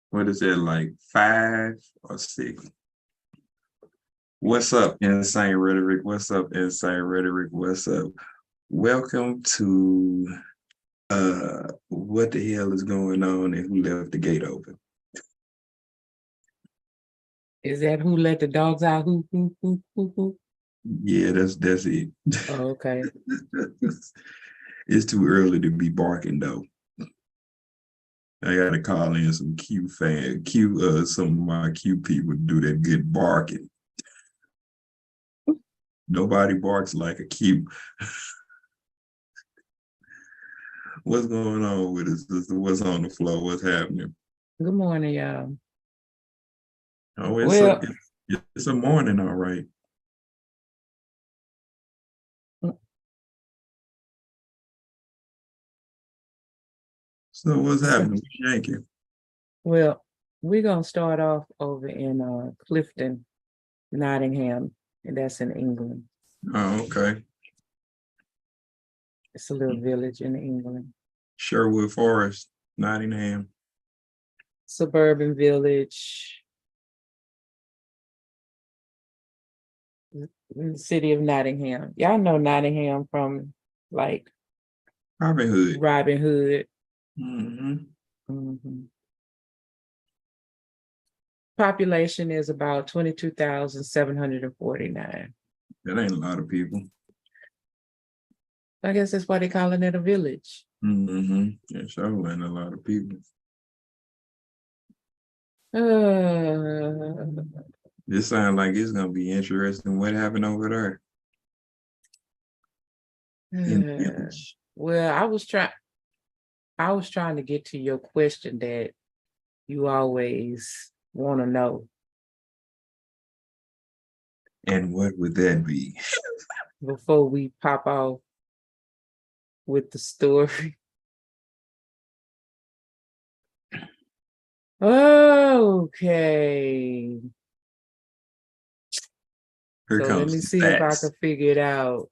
what is it, like 5 or 6? What's up, Insane Rhetoric? What's up, Insane Rhetoric? What's up? Welcome to what the hell is going on and who left the gate open? Is that who let the dogs out? Who? Yeah, that's it. Oh, okay. It's too early to be barking though. I gotta call in some some of my Q people to do that good barking. Nobody barks like a Q. What's going on with us? What's on the floor? What's happening? Good morning, y'all. Oh, Well, it's a morning, all right. So what's happening? Yankee? well, we're gonna start off over in Clifton, Nottingham, and that's in England. Oh, okay. It's a little village in England. Sherwood Forest, Nottingham. Suburban village in the city of Nottingham. Y'all know Nottingham from like Robin Hood. Robin Hood. Mm-hmm. Population is about 22,749. That ain't a lot of people. I guess that's why they're calling it a village. Mm-hmm. It sure ain't a lot of people. This sounds like it's gonna be interesting. What happened over there? In the village? Well, I was trying to get to your question that you always want to know. And what would that be? Before we pop off with the story. Okay. Here So comes let me the see if I stats. can figure it out.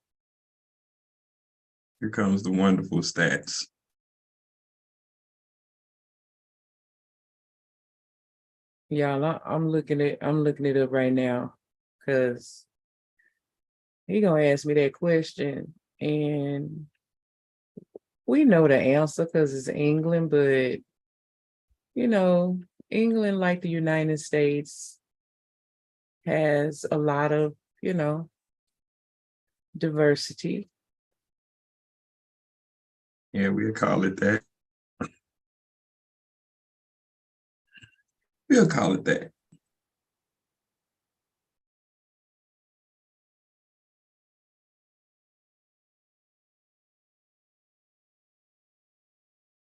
Here comes the wonderful stats. Y'all, I'm looking it up right now because he gonna ask me that question and we know the answer because it's England, but you know, England, like the United States, has a lot of, diversity. Yeah, we'll call it that. We'll call it that.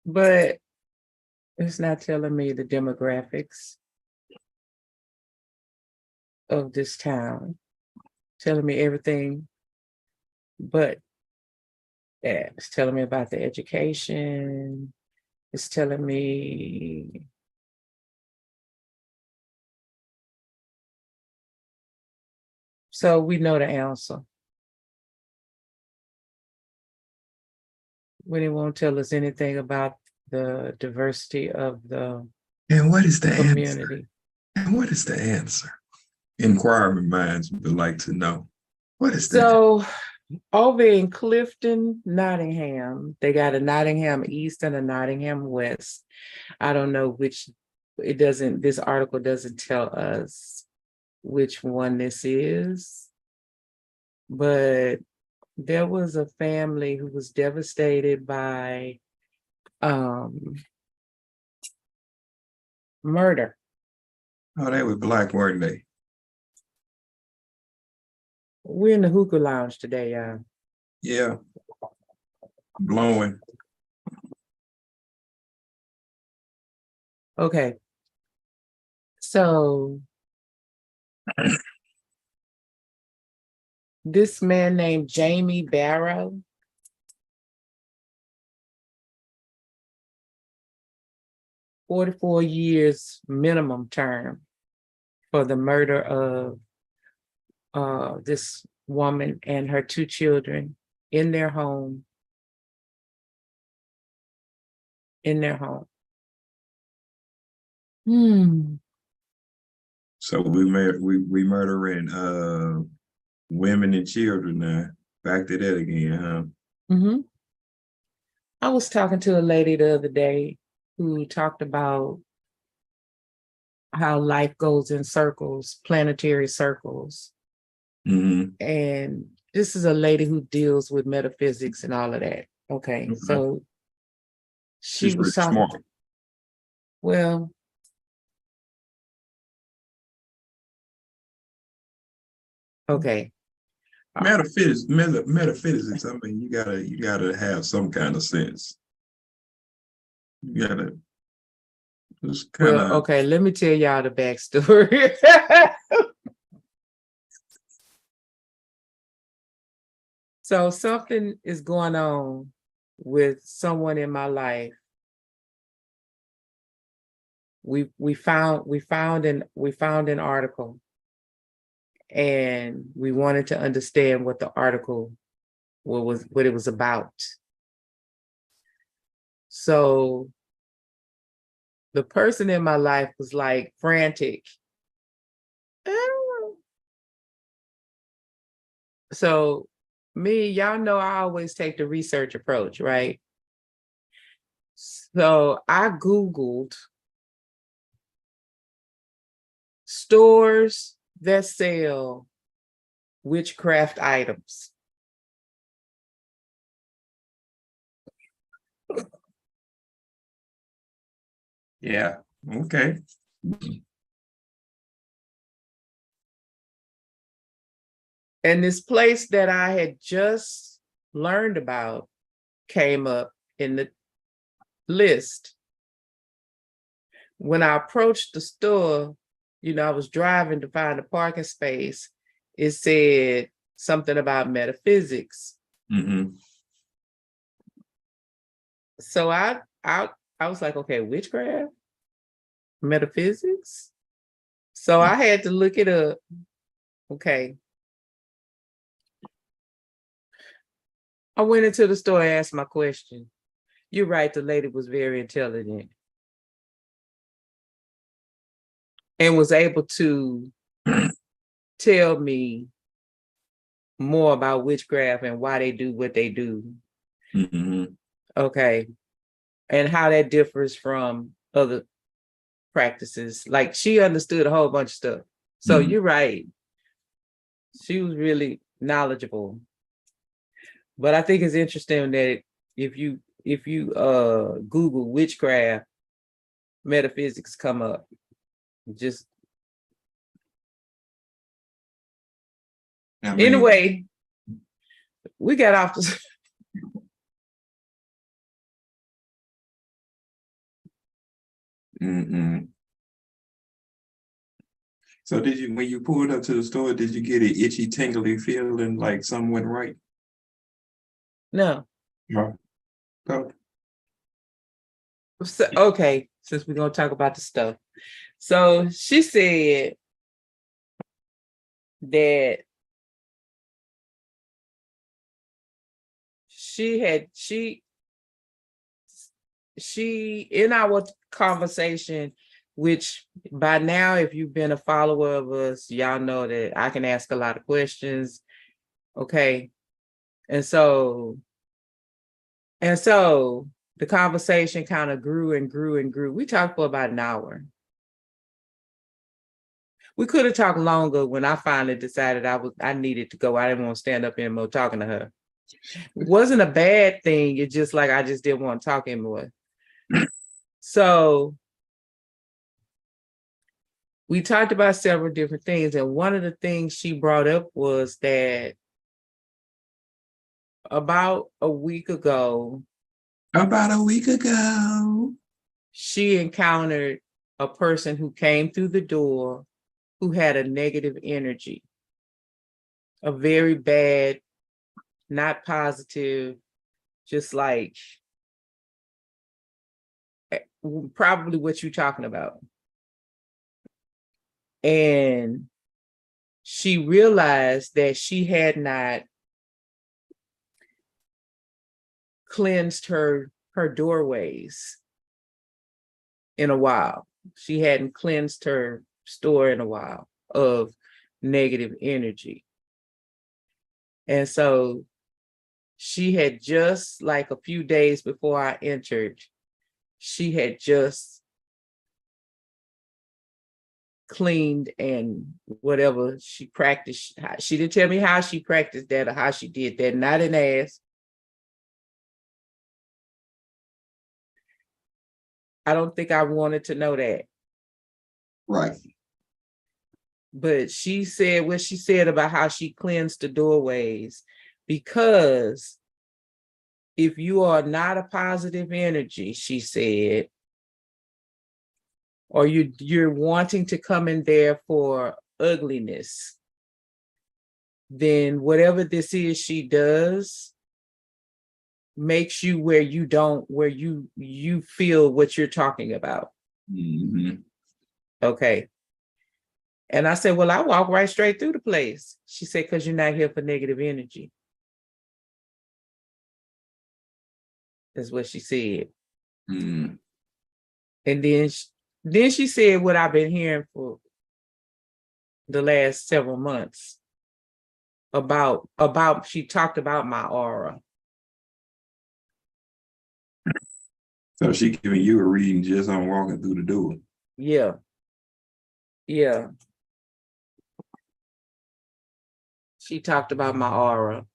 But it's not telling me the demographics of this town, telling me everything but that. It's telling me about the education. It's telling me so we know the answer. When it won't tell us anything about the diversity of the And what is the community. answer? And what is the answer? Inquiring minds would like to know. What is that? So over in Clifton, Nottingham, they got a Nottingham East and a Nottingham West. I don't know which, this article doesn't tell us which one this is, but there was a family who was devastated by murder. Oh, they were black, weren't they? We're in the hookah lounge today, y'all. Yeah. Blowing. Okay. So this man named Jamie Barrow, $44 minimum term for the murder of this woman and her 2 children in their home. So we murdering women and children now. Back to that again, huh? Mm-hmm. I was talking to a lady the other day who talked about how life goes in circles, planetary circles. Mm-hmm. And this is a lady who deals with metaphysics and all of that. Okay. So she She's was really talking, smart. well, okay. Metaphysics. I mean, you gotta have some kind of sense. You gotta just kind Well, of. okay, let me tell y'all the backstory. So something is going on with someone in my life. We found an article, and we wanted to understand what the article what it was about. So the person in my life was like frantic. "Oh." So y'all know I always take the research approach, right? So I Googled stores that sell witchcraft items. Yeah. Okay. And this place that I had just learned about came up in the list. When I approached the store, I was driving to find a parking space. It said something about metaphysics. Mm-hmm. So I was like, okay, witchcraft, metaphysics. So I had to look it up. Okay. I went into the store and asked my question. You're right, the lady was very intelligent and was able to tell me more about witchcraft and why they do what they do. Mm-hmm. Okay. And how that differs from other practices. Like she understood a whole bunch of stuff. So Mm-hmm. you're right. She was really knowledgeable. But I think it's interesting that if you Google witchcraft, metaphysics come up. Just I mean, anyway, we got off the mm-mm. So when you pulled up to the store, did you get an itchy, tingly feeling like something went right? no. Yeah. Oh. So, okay, since we're gonna talk about the stuff. So she said that she in our conversation, which by now, if you've been a follower of us, y'all know that I can ask a lot of questions. Okay. And so the conversation kind of grew and grew and grew. We talked for about an hour. We could have talked longer when I finally decided I needed to go. I didn't want to stand up anymore talking to her. It wasn't a bad thing. It's just like I just didn't want to talk anymore. So we talked about several different things. And one of the things she brought up was that about a week ago, About a week ago. she encountered a person who came through the door who had a negative energy, a very bad, not positive, just like probably what you're talking about. And she realized that she had not cleansed her doorways. in a while. She hadn't cleansed her store in a while of negative energy. And so she had just, like a few days before I entered, she had just cleaned and whatever she practiced. She didn't tell me how she practiced that or how she did that, and I didn't ask. I don't think I wanted to know that. Right. But she said what she said about how she cleansed the doorways, because if you are not a positive energy, she said, or you're wanting to come in there for ugliness, then whatever this is she does makes you where you feel what you're talking about. Mm-hmm. Okay. And I said, well, I walk right straight through the place. She said, because you're not here for negative energy. That's what she said. Mm-hmm. And then she said what I've been hearing for the last several months about she talked about my aura. So she giving you a reading just on walking through the door. Yeah. Yeah. She talked about my aura.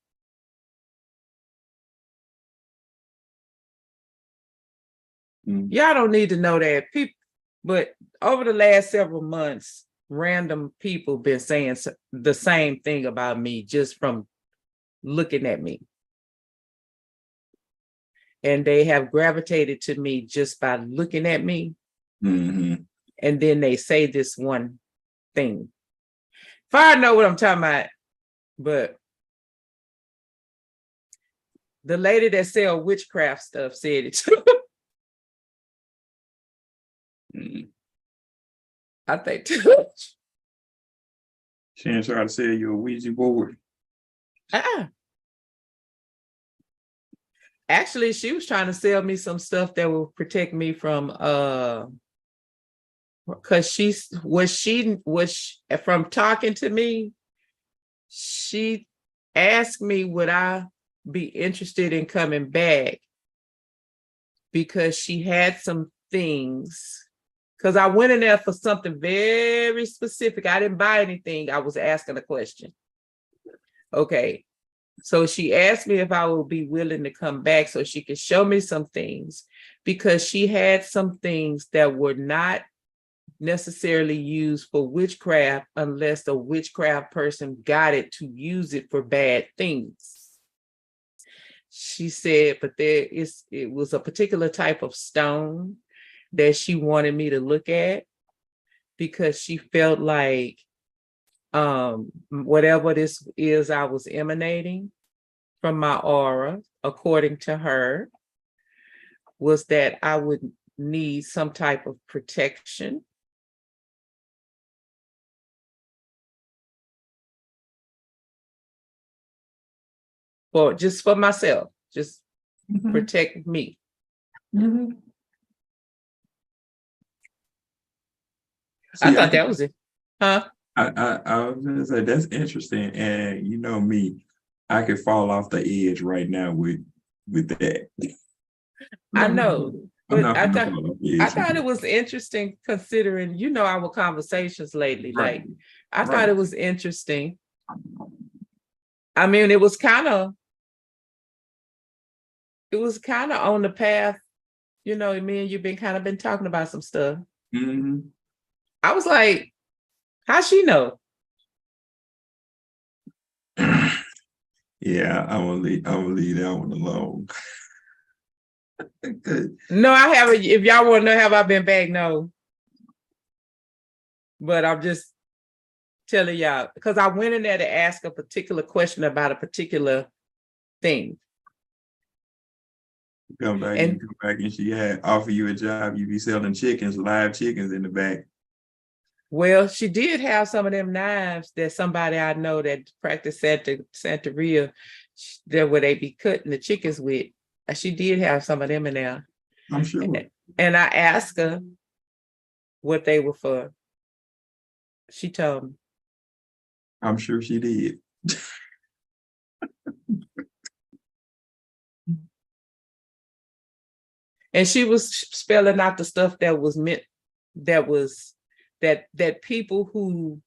Mm-hmm. Y'all don't need to know that. People, but over the last several months, random people been saying the same thing about me just from looking at me. And they have gravitated to me just by looking at me. Mm-hmm. And then they say this one thing. If I know what I'm talking about, but the lady that sell witchcraft stuff said it too. Mm-hmm. I think too much. She ain't trying to sell you a Ouija board. Actually, she was trying to sell me some stuff that will protect me from because from talking to me, she asked me would I be interested in coming back, because she had some things, because I went in there for something very specific. I didn't buy anything. I was asking a question. Okay. So she asked me if I would be willing to come back so she could show me some things, because she had some things that were not necessarily used for witchcraft unless a witchcraft person got it to use it for bad things. She said, but it was a particular type of stone that she wanted me to look at, because she felt like whatever this is I was emanating from my aura, according to her, was that I would need some type of protection. Or just for myself, just protect me. Mm-hmm. See, I thought that was it. Huh? I was gonna say that's interesting, and you know me, I could fall off the edge right now with that. I know, I'm but not gonna fall off the I edge. thought it was interesting, considering our conversations lately. Right. Like, I Right. thought it was interesting. I mean, it was kind of on the path. Me and you've been talking about some stuff. Mm-hmm. I was like, how's she know? Yeah, I'm gonna leave that one alone. No, I haven't. If y'all want to know, have I been back? No. But I'm just telling y'all, because I went in there to ask a particular question about a particular thing. You come back and she had offer you a job, you be selling chickens, live chickens in the back. Well, she did have some of them knives that somebody I know that practice Santeria, that where they be cutting the chickens with. She did have some of them in there. I'm sure. And I asked her, what they were for. She told me. I'm sure she did. And she was spelling out the stuff that was meant, that people who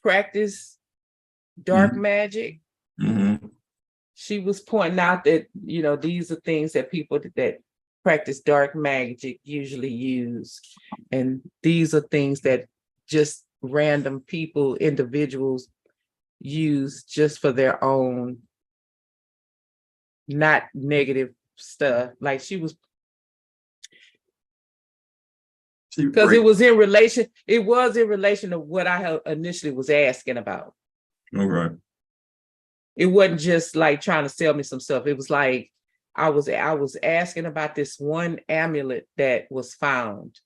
practice dark magic, she was pointing out that, these are things that people that practice dark magic usually use. And these are things that just random people, individuals use just for their own, not negative stuff. Like she was, because it was in relation to what I initially was asking about. Okay. It wasn't just like trying to sell me some stuff. It was like I was asking about this one amulet that was found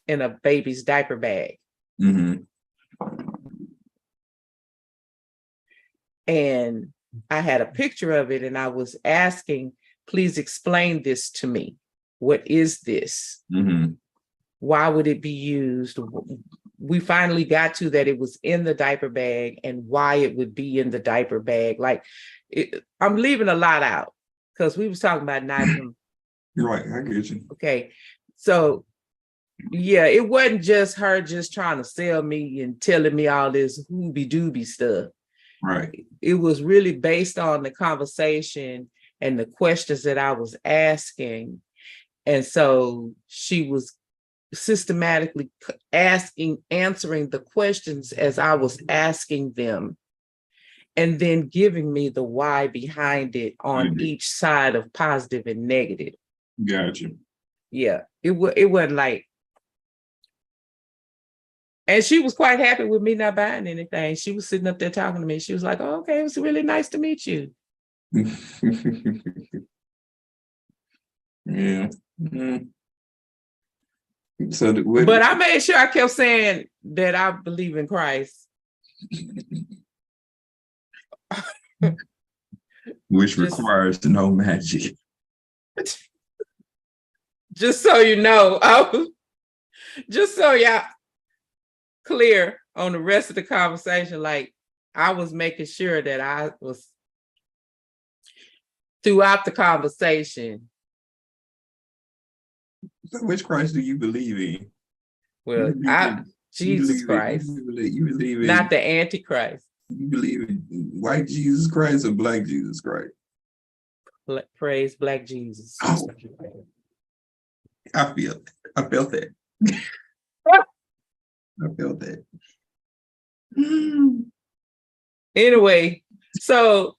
in a baby's diaper bag. And I had a picture of it, and I was asking, please explain this to me. What is this? Why would it be used? We finally got to that it was in the diaper bag and why it would be in the diaper bag. Like, I'm leaving a lot out because we was talking about Nottingham. Right, I get you. Okay, so yeah, it wasn't just her just trying to sell me and telling me all this hoobie-dooby stuff. Right. It was really based on the conversation and the questions that I was asking. And so she was systematically answering the questions as I was asking them, and then giving me the why behind it on each side of positive and negative. Gotcha. Yeah, it wasn't like, and she was quite happy with me not buying anything. She was sitting up there talking to me. She was like, oh, okay, it was really nice to meet you. Yeah. So, but I made sure I kept saying that I believe in Christ. Which requires no magic. Just so you know, just so y'all clear on the rest of the conversation, like I was making sure that I was throughout the conversation. So which Christ do you believe in? Well, Jesus Christ. You believe in not the Antichrist. You believe in white Jesus Christ or black Jesus Christ? Praise Black Jesus. Oh, I felt that. I felt that. Anyway, so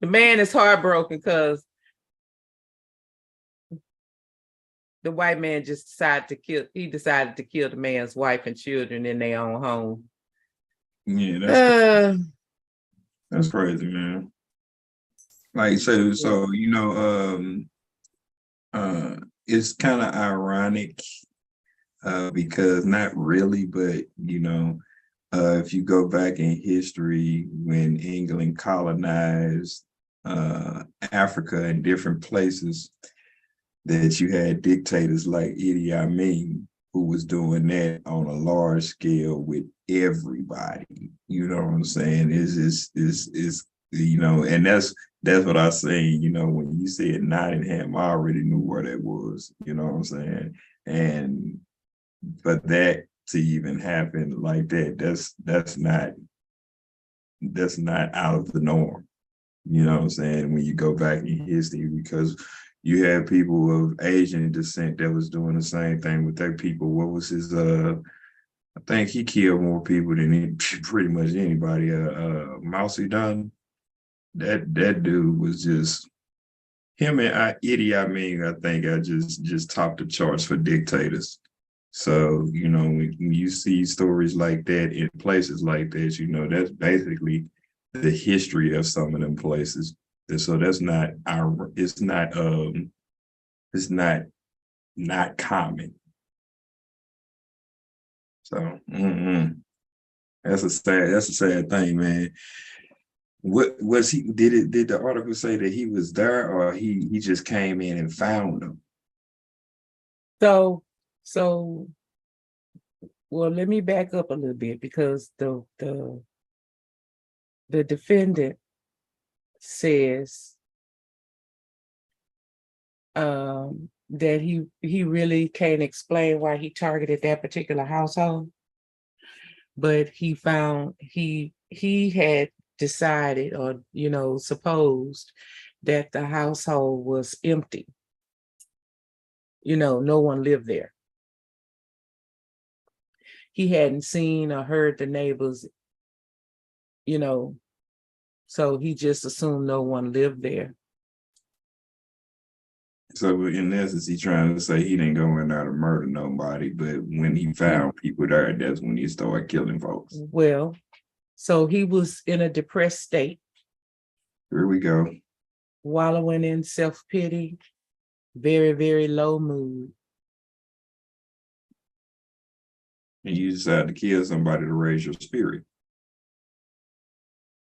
the man is heartbroken because the white man just decided to kill the man's wife and children in their own home. Yeah, that's crazy, man. Like, so it's kind of ironic because not really, but if you go back in history when England colonized Africa and different places, that you had dictators like Idi Amin who was doing that on a large scale with everybody. You know what I'm saying? Is and that's what I saying. When you said Nottingham, I already knew where that was. You know what I'm saying? And for that to even happen like that, that's not out of the norm. You know what I'm saying? When you go back in history, because you had people of Asian descent that was doing the same thing with their people. What was his? I think he killed more people than pretty much anybody. Mao Zedong. That dude was just him and Idi Amin. I think I just topped the charts for dictators. So when you see stories like that in places like that, that's basically the history of some of them places. So that's not it's not common. So that's a sad thing, man. What was he? Did the article say that he was there, or he just came in and found them? So Well, let me back up a little bit because the defendant says that he really can't explain why he targeted that particular household, but he found he had decided, or supposed, that the household was empty. No one lived there. He hadn't seen or heard the neighbors, so he just assumed no one lived there. So in essence, he's trying to say he didn't go in there to murder nobody, but when he found people there, that's when he started killing folks. Well, so he was in a depressed state. Here we go. Wallowing in self-pity, very, very low mood. And you decide to kill somebody to raise your spirit.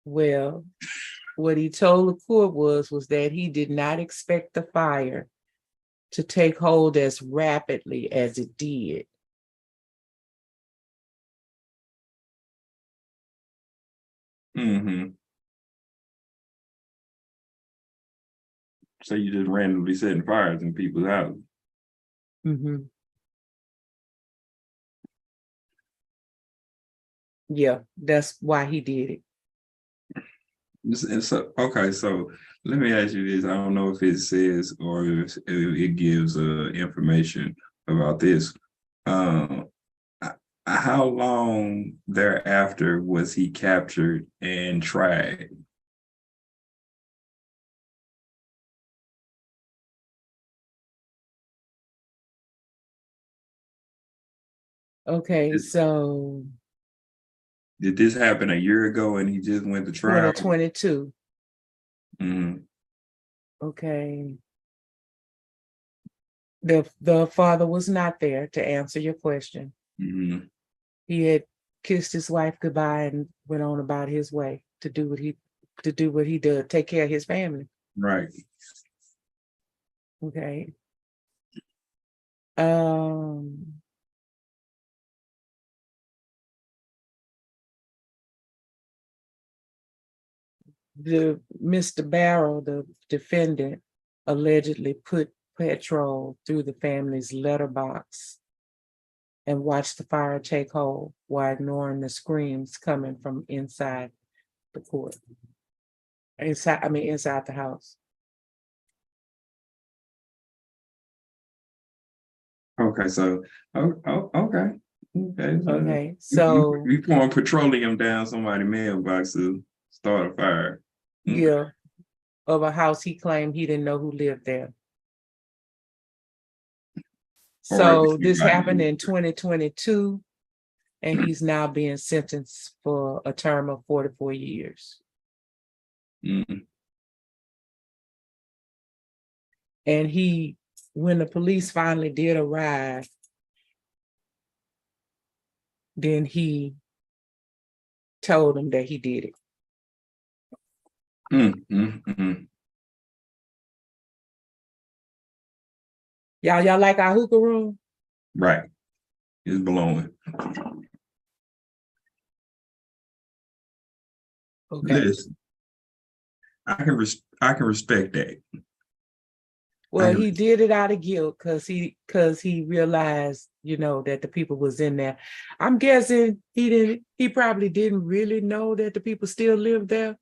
Well, what he told the court was that he did not expect the fire to take hold as rapidly as it did. Mm-hmm. So you just randomly setting fires in people's houses. Mm-hmm. Yeah, that's why he did it. And so, okay, so let me ask you this. I don't know if it says or if it gives information about this. How long thereafter was he captured and tried? Okay, so Did this happen a year ago and he just went to trial? 2022. Mm-hmm. Okay. The father was not there to answer your question. Mm-hmm. He had kissed his wife goodbye and went on about his way to do what he did, take care of his family. Right. Okay. The Mr. Barrow, the defendant, allegedly put petrol through the family's letterbox and watched the fire take hold while ignoring the screams coming from inside the court. Inside the house. Okay, so okay. Okay, so you pouring petroleum down somebody's mailbox to start a fire. Yeah, of a house he claimed he didn't know who lived there. So this happened in 2022, and he's now being sentenced for a term of 44 years. Mm-hmm. And when the police finally did arrive, then he told them that he did it. Mm-hmm. Y'all like our hookah room? Right. It's blowing. Okay. Listen, I can respect that. Well, he did it out of guilt because he realized, that the people was in there. I'm guessing he probably didn't really know that the people still lived there.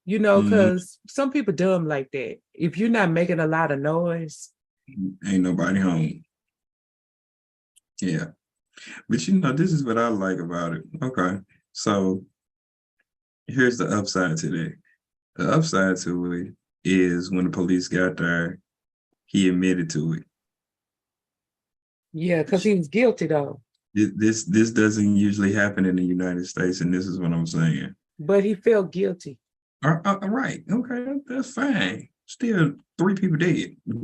Because some people dumb like that. If you're not making a lot of noise, ain't nobody home. Yeah. But this is what I like about it. Okay. So here's the upside to that. The upside to it is when the police got there, he admitted to it. Yeah, because he was guilty though. This doesn't usually happen in the United States, and this is what I'm saying. But he felt guilty. Right. Okay, that's fine. Still 3 people dead. I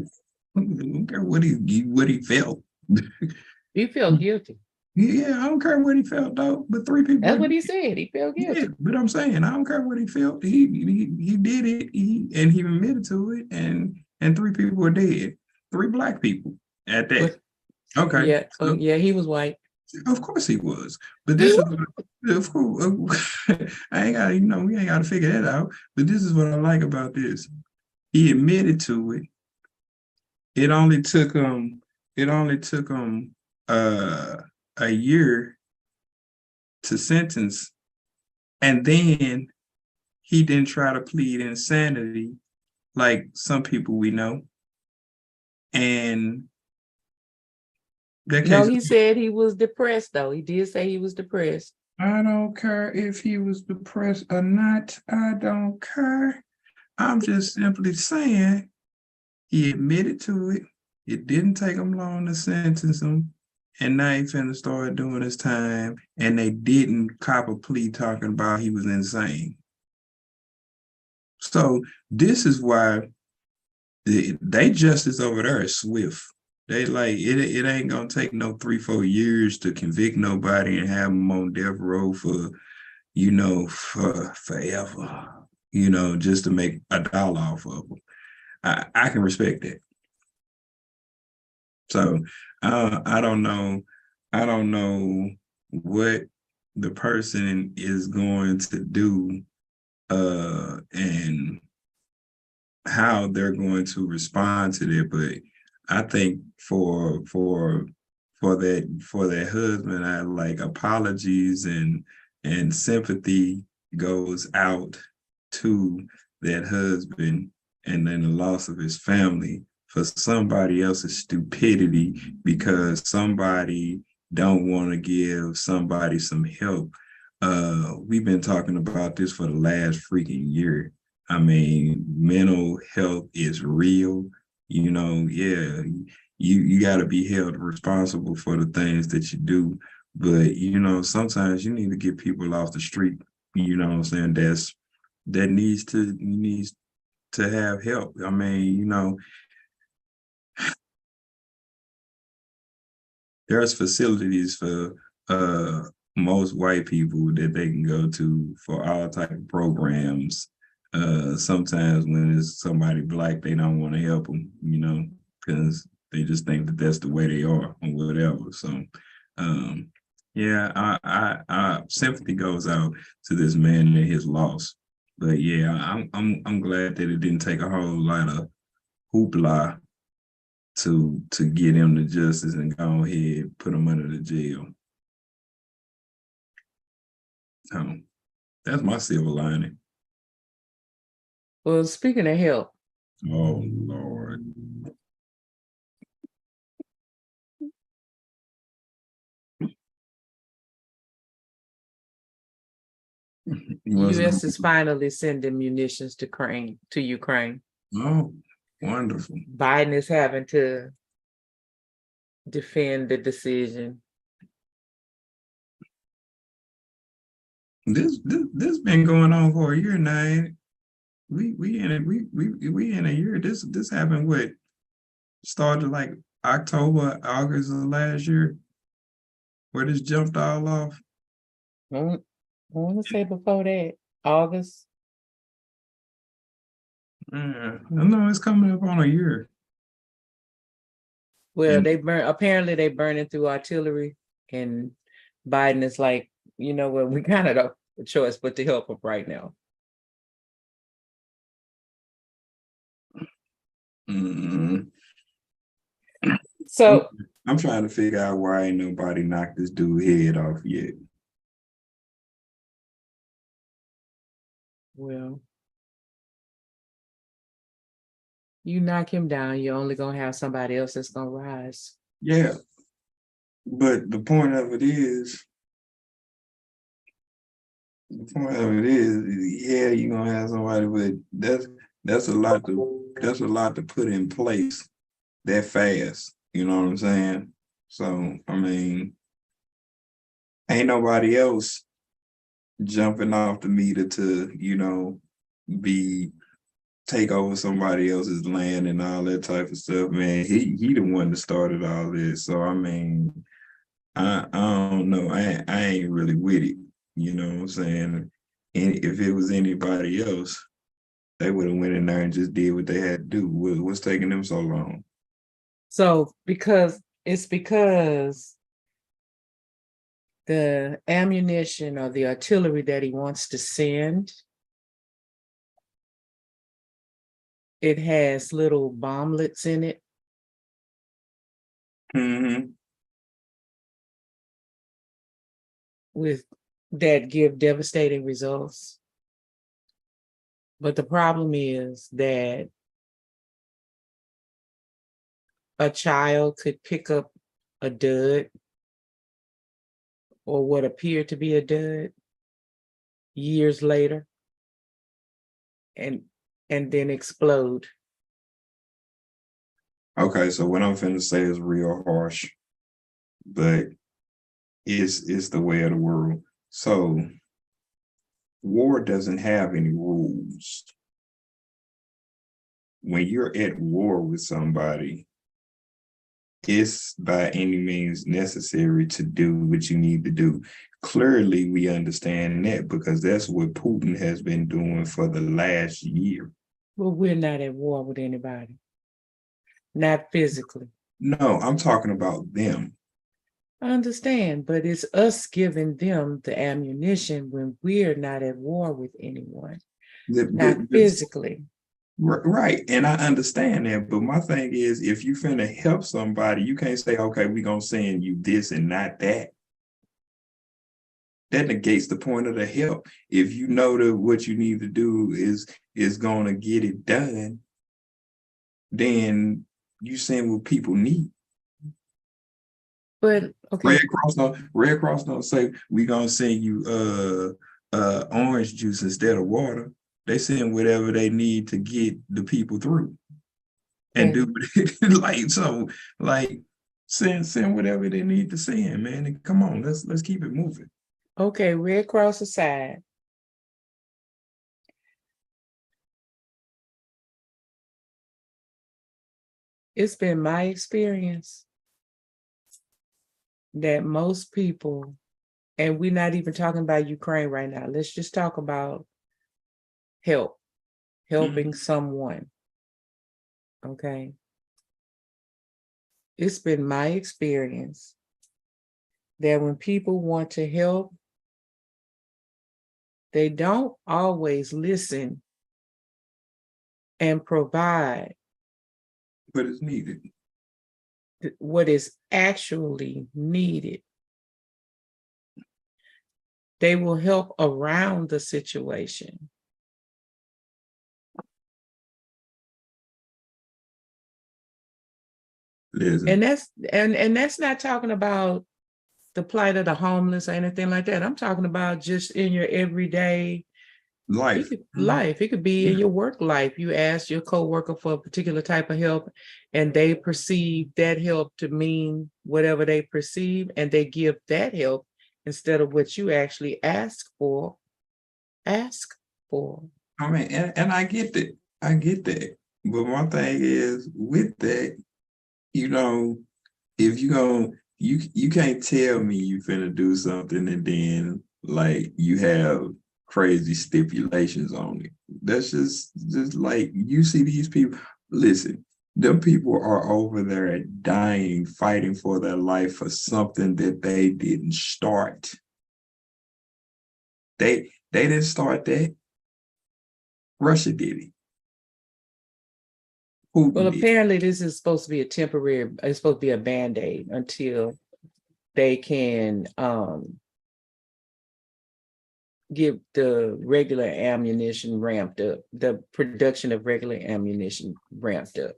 don't care what he felt. He felt guilty. Yeah, I don't care what he felt though. But 3 people. That's what he said. He felt guilty. Yeah, but I'm saying I don't care what he felt. He did it. He admitted to it, and 3 people were dead. 3 Black people at that. Okay. Yeah. Oh, yeah, he was white. Of course he was. But this is of course I ain't got we ain't gotta figure that out. But this is what I like about this. He admitted to it. It only took a year to sentence, and then he didn't try to plead insanity like some people we know. And that No, case, he said he was depressed, though. He did say he was depressed. I don't care if he was depressed or not. I don't care. I'm just simply saying he admitted to it. It didn't take him long to sentence him. And now he finna start doing his time. And they didn't cop a plea talking about he was insane. So this is why they justice over there is swift. They like it ain't gonna take no 3-4 years to convict nobody and have them on death row for for forever, just to make $1 off of them. I can respect that. So I don't know. I don't know what the person is going to do and how they're going to respond to that. But I think for that husband, I like apologies and sympathy goes out to that husband, and then the loss of his family for somebody else's stupidity because somebody don't want to give somebody some help. We've been talking about this for the last freaking year. I mean, mental health is real. Yeah, you got to be held responsible for the things that you do. But sometimes you need to get people off the street. You know what I'm saying? That needs to have help. I mean, there's facilities for most white people that they can go to for all type of programs. Sometimes when it's somebody black, they don't want to help them, because they just think that that's the way they are or whatever. So, yeah, I sympathy goes out to this man and his loss. But yeah, I'm glad that it didn't take a whole lot of hoopla to get him to justice and go ahead put him under the jail. That's my silver lining. Well, speaking of help, Oh Lord. U.S. is finally sending munitions to Ukraine. Oh, wonderful. Biden is having to defend the decision. This been going on for a year now. We in a year. This happened what started like October, August of last year, where this jumped all off. I want to say before that, August. I know it's coming up on a year. Well, apparently they burning through artillery, and Biden is like, what, we kind of don't have a choice but to help them right now. So I'm trying to figure out why ain't nobody knocked this dude head off yet. Well, you knock him down, you're only gonna have somebody else that's gonna rise. Yeah, but the point of it is, yeah, you're gonna have somebody, but that's a lot to put in place that fast. You know what I'm saying? So I mean, ain't nobody else jumping off the meter to be take over somebody else's land and all that type of stuff. Man, he the one that started all this. So I mean, I don't know. I ain't really with it. You know what I'm saying? And if it was anybody else, they would have went in there and just did what they had to do. What's taking them so long? So because It's because the ammunition or the artillery that he wants to send, it has little bomblets in it. Mm-hmm. With that give devastating results. But the problem is that a child could pick up a dud or what appeared to be a dud years later and then explode. Okay, so what I'm finna say is real harsh, but it's the way of the world. So war doesn't have any rules. When you're at war with somebody, it's by any means necessary to do what you need to do. Clearly, we understand that because that's what Putin has been doing for the last year. Well, we're not at war with anybody, not physically. No, I'm talking about them. I understand, but it's us giving them the ammunition when we're not at war with anyone, not physically. Right. And I understand that. But my thing is, if you finna help somebody, you can't say, okay, we're going to send you this and not that. That negates the point of the help. If you know that what you need to do is going to get it done, then you send what people need. But okay. Red Cross don't say we're gonna send you orange juice instead of water. They send whatever they need to get the people through. And do send whatever they need to send, man. And come on, let's keep it moving. Okay, Red Cross aside. It's been my experience that most people, and we're not even talking about Ukraine right now. Let's just talk about helping someone. Okay. It's been my experience that when people want to help, they don't always listen and provide But it's needed. what is actually needed. They will help around the situation. Listen. And that's not talking about the plight of the homeless or anything like that. I'm talking about just in your everyday life. It could be in your work life. You ask your coworker for a particular type of help and they perceive that help to mean whatever they perceive, and they give that help instead of what you actually ask for. I mean, and I get that. I get that. But my thing is with that, if you can't tell me you finna do something and then like you have crazy stipulations on it. That's just like you see these people. Listen, them people are over there dying, fighting for their life for something that they didn't start. They didn't start that. Russia did it. Well, apparently this is supposed to be it's supposed to be a Band-Aid until they can get the regular ammunition ramped up, the production of regular ammunition ramped up.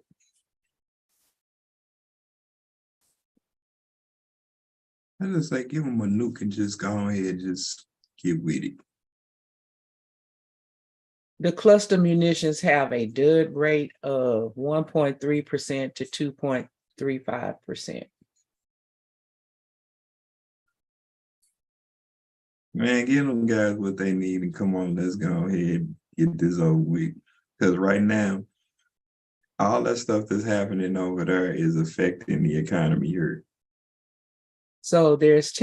I just say give them a nuke and just go ahead and just get with it. The cluster munitions have a dud rate of 1.3% to 2.35%. Man, give them guys what they need and come on, let's go ahead and get this over with. Because right now, all that stuff that's happening over there is affecting the economy here. So there's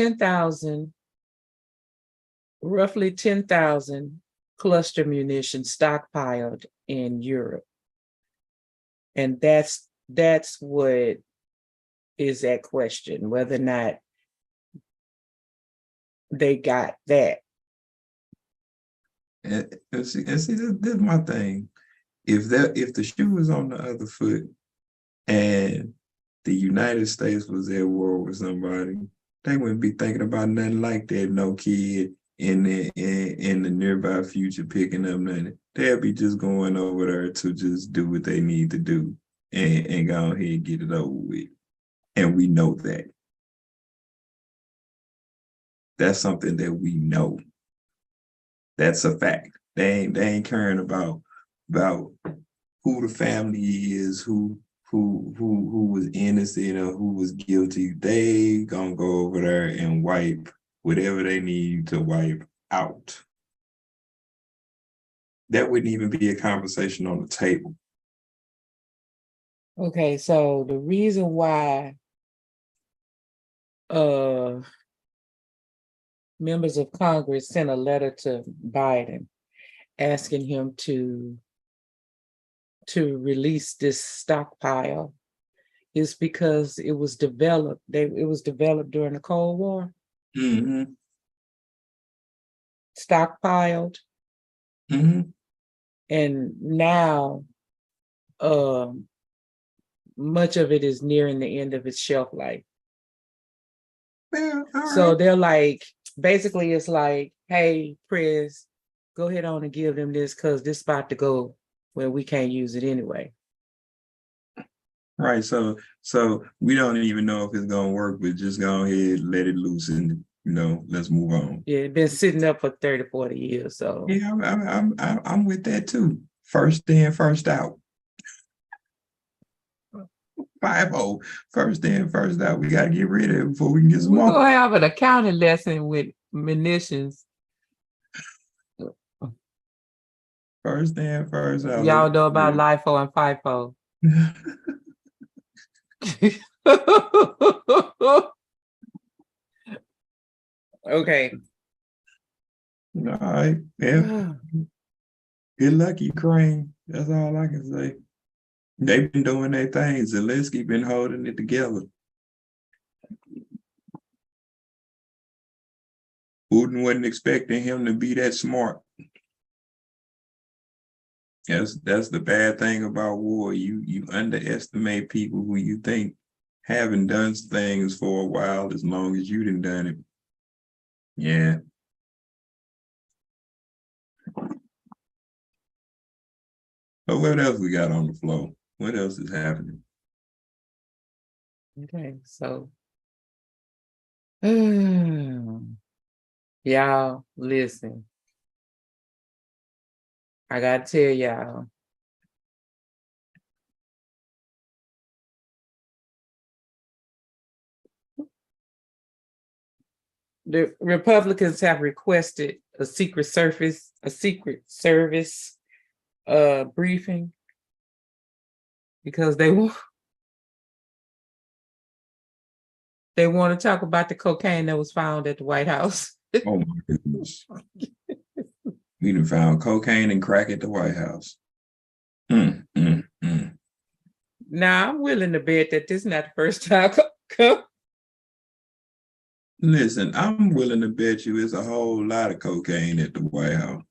roughly 10,000 cluster munitions stockpiled in Europe. And that's what is that question, whether or not they got that. And see, that's my thing. If the shoe was on the other foot and the United States was at war with somebody, they wouldn't be thinking about nothing like that. No kid in the nearby future picking up nothing. They'll be just going over there to just do what they need to do and go ahead and get it over with. And we know that. That's something that we know. That's a fact. They ain't caring about who the family is, who was innocent or who was guilty. They gonna go over there and wipe whatever they need to wipe out. That wouldn't even be a conversation on the table. Okay, so the reason why members of Congress sent a letter to Biden asking him to release this stockpile is because it was developed. It was developed during the Cold War. Mm-hmm. Stockpiled. Mm-hmm. And now much of it is nearing the end of its shelf life. Yeah, so they're like, basically it's like, hey, Chris, go ahead on and give them this because this about to go when we can't use it anyway. Right. So we don't even know if it's gonna work, but just go ahead, let it loose, and let's move on. Yeah, it's been sitting up for 30, 40 years. So yeah, I'm with that too. First in, first out. 5-0. First in, first out. We gotta get rid of it before we can get some more. We're gonna have an accounting lesson with munitions. First in, first out. Y'all know about LIFO and FIFO. Okay. All right. Yeah. Good luck, Ukraine. That's all I can say. They've been doing their things. Zelensky been holding it together. Putin wasn't expecting him to be that smart. That's the bad thing about war. You underestimate people who you think haven't done things for a while as long as you done it. Yeah. But what else we got on the floor? What else is happening? Okay, so y'all listen. I gotta tell y'all. The Republicans have requested a secret service briefing because they want to talk about the cocaine that was found at the White House. Oh my goodness. We done found cocaine and crack at the White House. Now, I'm willing to bet that this is not the first time. Listen, I'm willing to bet you it's a whole lot of cocaine at the White House.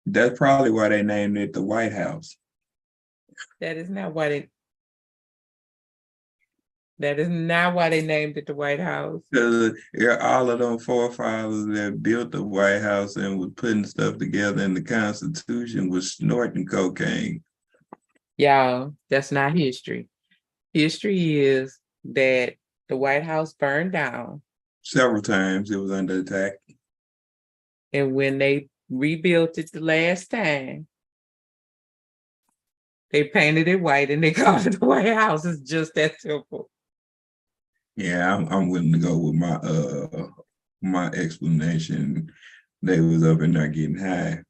That's probably why they named it the White House. That is not why they named it the White House. Because all of them forefathers that built the White House and was putting stuff together in the Constitution was snorting cocaine. Y'all, that's not history. History is that the White House burned down. Several times it was under attack. And when they rebuilt it the last time, they painted it white and they called it the White House. It's just that simple. Yeah, I'm willing to go with my explanation. They was up in there getting high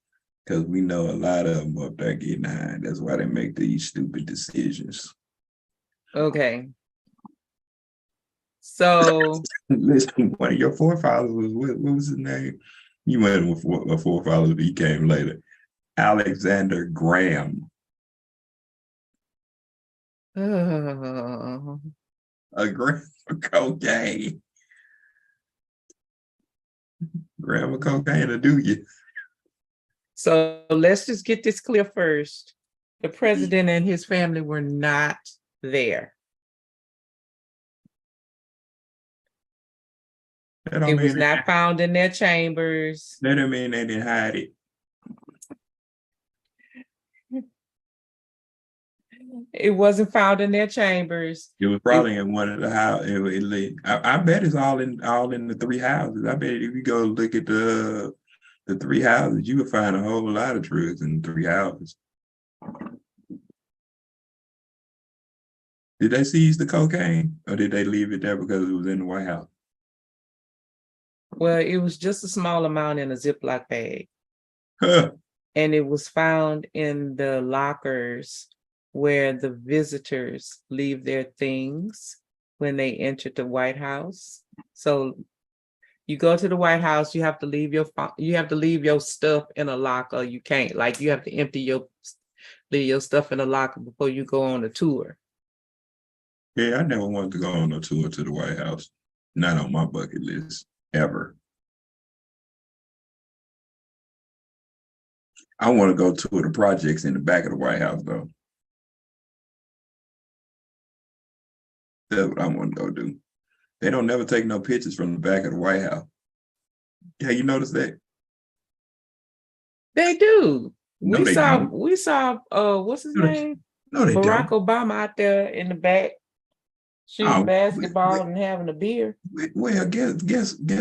because we know a lot of them up there getting high. That's why they make these stupid decisions. Okay. So listen, one of your forefathers was what was his name? You went with a forefather that he came later. Alexander Graham. A gram of cocaine. Gram of cocaine to do you. So let's just get this clear first. The president and his family were not there. It was not found in their chambers. That don't mean they didn't hide it. It wasn't found in their chambers. It was probably in one of the houses. I bet it's all in the three houses. I bet if you go look at the three houses, you would find a whole lot of drugs in the three houses. Did they seize the cocaine, or did they leave it there because it was in the White House? Well, it was just a small amount in a Ziploc bag. Huh. And it was found in the lockers where the visitors leave their things when they entered the White House. So you go to the White House, you have to leave your stuff in a locker. You can't, like, you have to leave your stuff in a locker before you go on a tour. Yeah, I never wanted to go on a tour to the White House. Not on my bucket list, ever. I want to go tour the projects in the back of the White House, though. That's what I want to go do. They don't never take no pictures from the back of the White House. Yeah, you notice that? They do. No, We saw what's his name? No, they Barack don't. Obama out there in the back shooting basketball and having a beer. Well, guess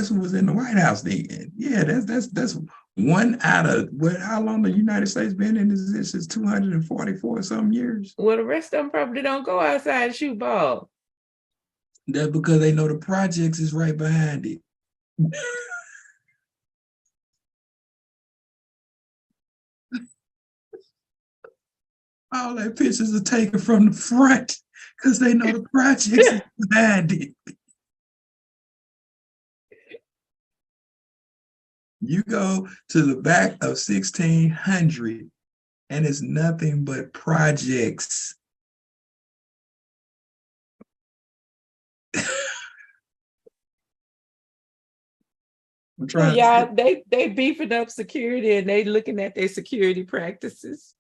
who was in the White House then? Yeah, that's one out of how long the United States been in existence? 244 some years. Well, the rest of them probably don't go outside and shoot ball. That's because they know the projects is right behind it. All their pictures are taken from the front because they know the projects is behind it. You go to the back of 1600 and it's nothing but projects. They beefing up security and they looking at their security practices.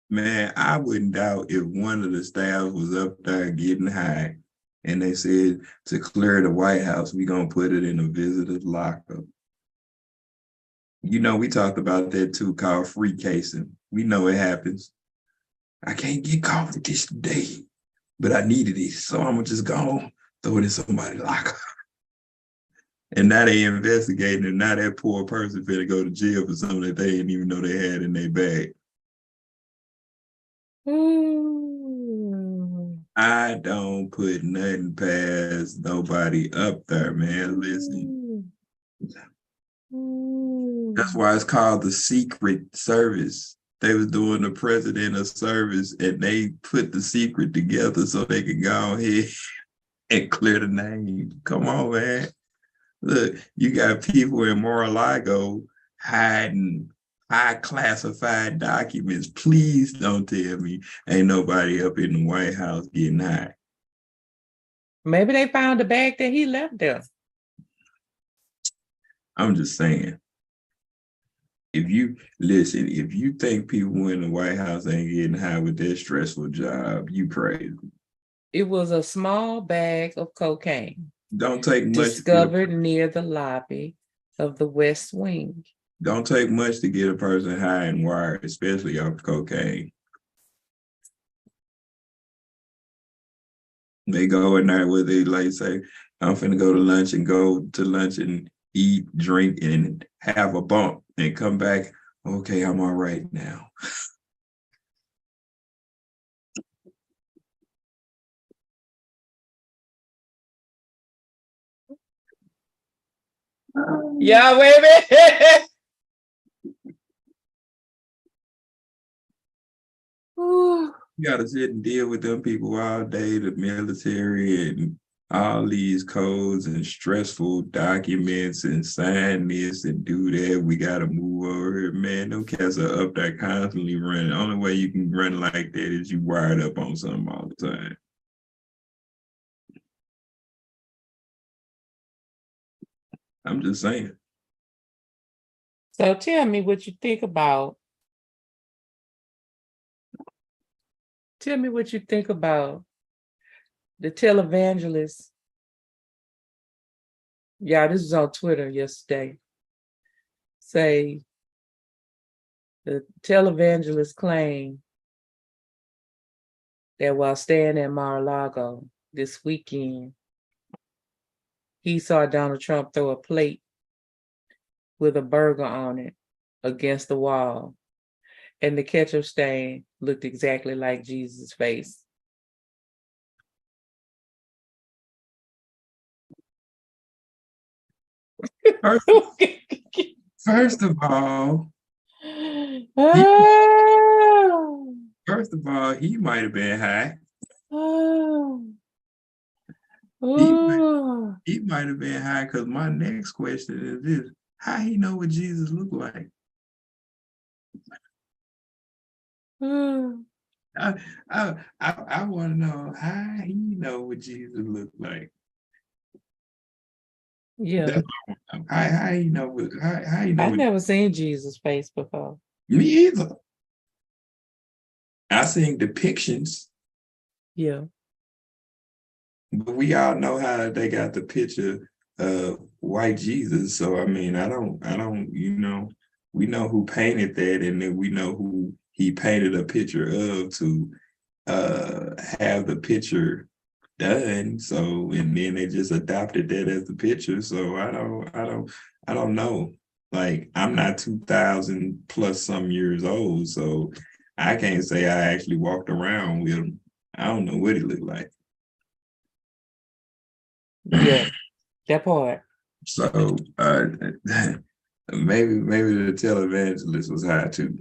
Man, I wouldn't doubt if one of the staff was up there getting high and they said to clear the White House, we're going to put it in a visitor's lockup. You know, we talked about that too, called free casing. We know it happens. I can't get caught with this today, but I needed it. So I'm going to just go throw it in somebody's lockup. And now they investigating, and now that poor person finna go to jail for something that they didn't even know they had in their bag. I don't put nothing past nobody up there, man. Listen. That's why it's called the Secret Service. They was doing the president a service and they put the secret together so they could go ahead and clear the name. Come on, man. Look, you got people in Mar-a-Lago hiding high classified documents. Please don't tell me ain't nobody up in the White House getting high. Maybe they found the bag that he left there. I'm just saying. If you think people in the White House ain't getting high with their stressful job, you crazy. It was a small bag of cocaine. Don't take much. Discovered near the lobby of the West Wing. Don't take much to get a person high and wired, especially off cocaine. They go in there where they like say, I'm finna go to lunch and eat, drink, and have a bump and come back. Okay, I'm all right now. Yeah, baby. You gotta sit and deal with them people all day, the military and all these codes and stressful documents and sign this and do that. We gotta move over here, man. Them cats are up there constantly running. The only way you can run like that is you wired up on something all the time. I'm just saying. So tell me what you think about. Tell me what you think about the televangelists. Yeah, this was on Twitter yesterday. Say the televangelists claim that while staying at Mar-a-Lago this weekend, he saw Donald Trump throw a plate with a burger on it against the wall, and the ketchup stain looked exactly like Jesus' face. First of all, Oh. first of all, he might have been high. Oh. He Oh. he might have been high because my next question is this: how he know what Jesus looked like? Oh. I want to know how he know what Jesus looked like. Yeah, That's what I want to know. How he know what? How he know? I never seen Jesus' face before. Me either. I seen depictions, Yeah, but we all know how they got the picture of white Jesus. So I mean, I don't, we know who painted that, and then we know who he painted a picture of to have the picture done. So and then they just adopted that as the picture. So I don't know. Like I'm not 2000 plus some years old, so I can't say I actually walked around with him. I don't know what he looked like. yeah, that part. So maybe the televangelist was high too.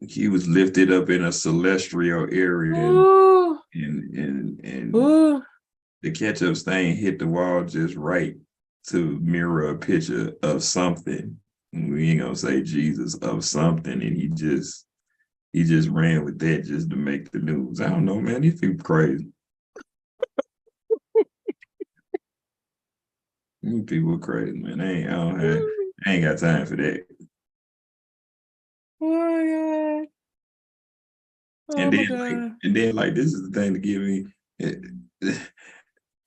He was lifted up in a celestial area, Ooh, and ooh. the ketchup stain hit the wall just right to mirror a picture of something. We ain't gonna say Jesus, of something, and he just ran with that just to make the news. I don't know, man. These people crazy. These people crazy, man. I ain't got time for that. Oh my God. Oh And my then God. like this is the thing to give me.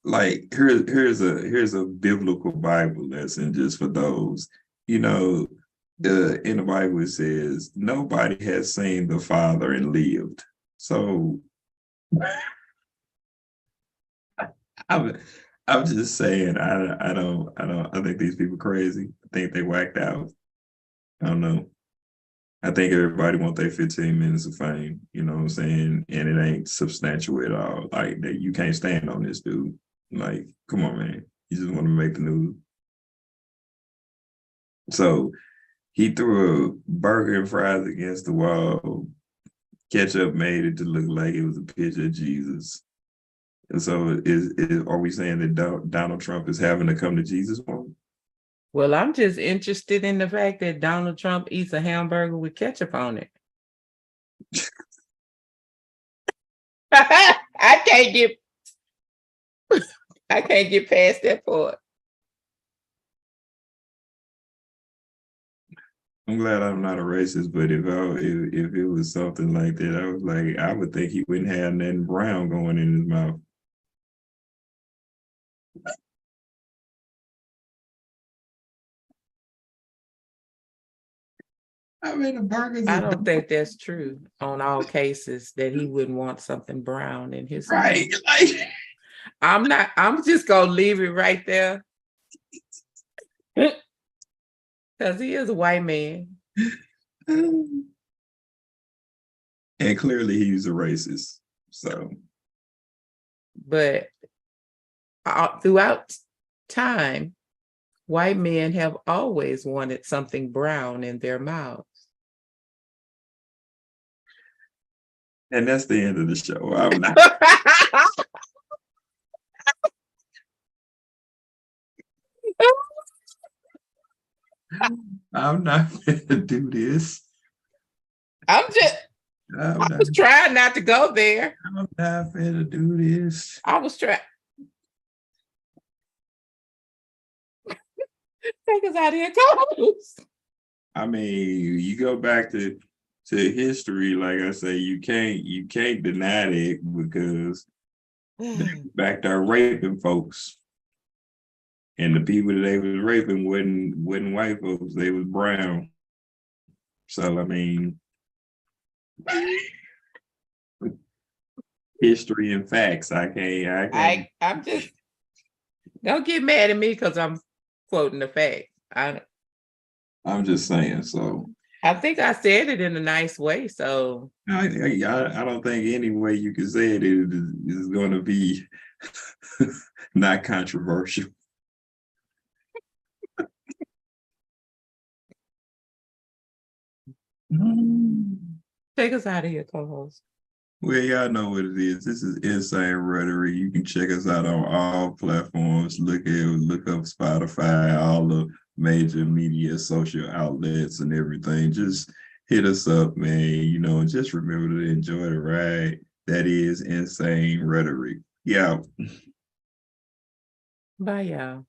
Like here's a biblical Bible lesson just for those, you know, in the Bible it says nobody has seen the Father and lived. So I'm I'm just saying I think these people crazy. I think they whacked out. I don't know. I think everybody want their 15 minutes of fame, you know what I'm saying? And it ain't substantial at all. Like that you can't stand on this dude. Like, come on, man. You just want to make the news. So he threw a burger and fries against the wall. Ketchup made it to look like it was a picture of Jesus. And so are we saying that Donald Trump is having to come to Jesus moment? Well, I'm just interested in the fact that Donald Trump eats a hamburger with ketchup on it. I can't get past that part. I'm glad I'm not a racist, but if it was something like that, I was like, I would think he wouldn't have nothing brown going in his mouth. I mean, the burgers I are don't think that's true on all cases that he wouldn't want something brown in his right. mouth. Like, I'm just gonna leave it right there. Because he is a white man. and clearly he's a racist. So, But throughout time, white men have always wanted something brown in their mouths. And that's the end of the show. I'm not. I'm not gonna do this. I was trying not to go there. I'm not gonna do this. I was trying. Take us out of here, co-host. I mean, you go back to history, like I say, you can't deny it because they back there raping folks. And the people that they was raping wasn't white folks, they was brown. So I mean, history and facts. I can't. I'm just, don't get mad at me because I'm quoting the facts. I'm just saying. So I think I said it in a nice way. So I don't think any way you can say it is going to be not controversial. take us out of here, co-host. Well, y'all know what it is. This is Insane Rhetoric. You can check us out on all platforms. Look up Spotify, all the major media, social outlets, and everything. Just hit us up, man. You know, and just remember to enjoy the ride. That is Insane Rhetoric. Yeah. Bye, y'all.